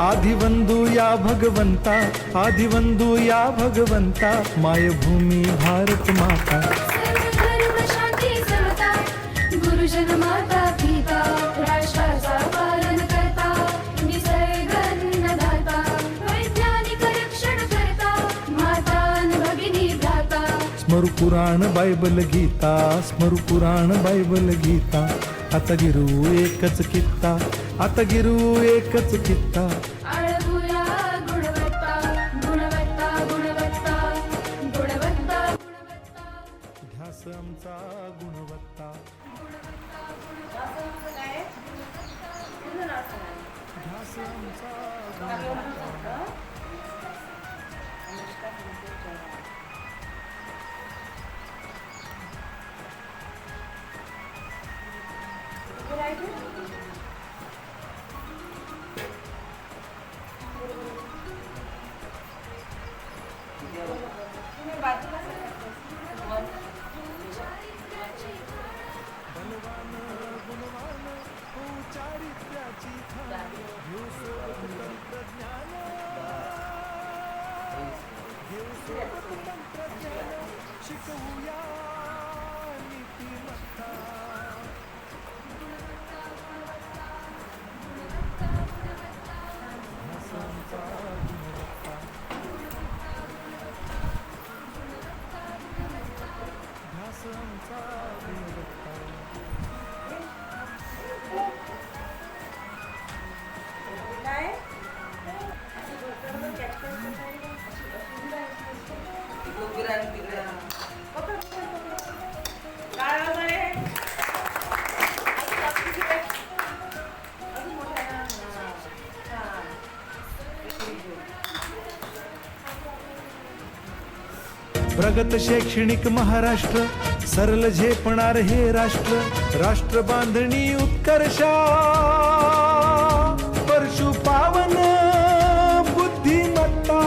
आदिवंदू या भगवंता, आदिवंदू या भगवंता, मायभूमी भारत माता. धर्म शांती समता, गुरुजन माता पिता, राष्ट्राचा पालन करता, निसर्ग अन्नदाता, वैज्ञानिक रक्षण करता, माता अन भगिनी भ्राता. स्मरू पुराण बायबल गीता, स्मरू पुराण बायबल गीता. आता गिरू एकच कित्ता, आता गिरू एकच कित्ता. आळवूया गुणवत्ता, गुणवत्ता, गुणवत्ता, गुणवत्ता, गुणवत्ता. ध्यास आमचा गुणवत्ता, ध्यास आमचा गुणवत्ता. बलवान गुणवान हो चारित्र्याची खाण, घेऊ सोबत तंत्रज्ञान, घेऊ सोबत तंत्रज्ञान, शिकवूया नीतिमत्ता. ध्यास आमचा गुणवत्ता, ध्यास आमचा गुणवत्ता. प्रगत शैक्षणिक महाराष्ट्र, सरल झेपणार हे राष्ट्र. राष्ट्र बांधणी उत्कर्षा, परशु पावन बुद्धिमत्ता.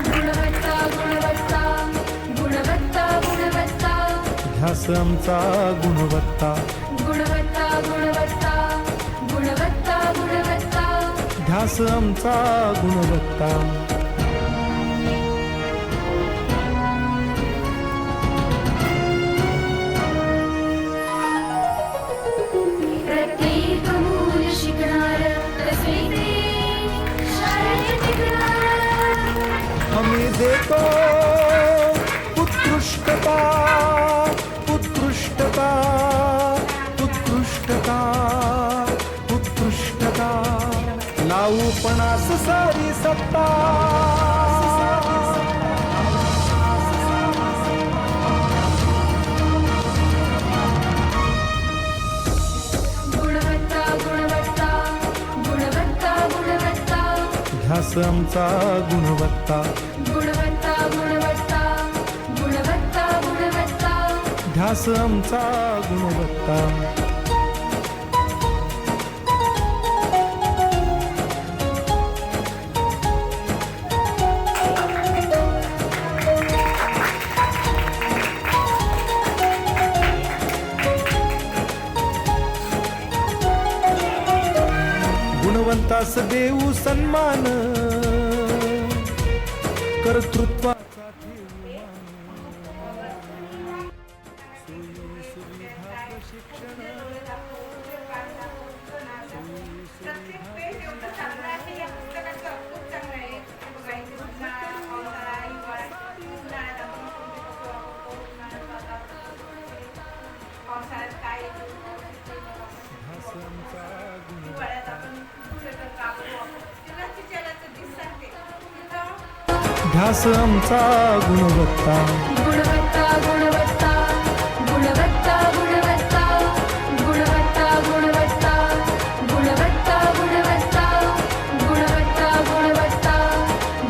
गुणवत्ता, गुणवत्ता, गुणवत्ता, गुणवत्ता. ध्यास आमचा गुणवत्ता, गुणवत्ता, गुणवत्ता, गुणवत्ता, गुणवत्ता. ध्यास आमचा गुणवत्ता. प्रत्येक मूल शिकणार, तसे ते शाळेत टिकणार. हमी देतो उत्कृष्टता, उत्कृष्टता, उत्कृष्टता, उत्कृष्टता. लावू पणास सारी सत्ता. गुणवत्ता, गुणवत्ता, गुणवत्ता, गुणवत्ता. ध्यास आमचा गुणवत्ता, गुणवत्ता, गुणवत्ता, गुणवत्ता, गुणवत्ता. ध्यास आमचा गुणवत्ता. गुणवंतास देऊ सन्मान, कर्तृत्वाचा ठेवू मान. सोयी सुविधा प्रशिक्षण, सोयी सुविधा ध्यास आमचा गुणवत्ता, ध्यास आमचा गुणवत्ता. गुणवत्ता, गुणवत्ता, गुणवत्ता, गुणवत्ता, गुणवत्ता, गुणवत्ता, गुणवत्ता, गुणवत्ता, गुणवत्ता, गुणवत्ता,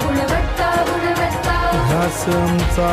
गुणवत्ता, गुणवत्ता. ध्यास आमचा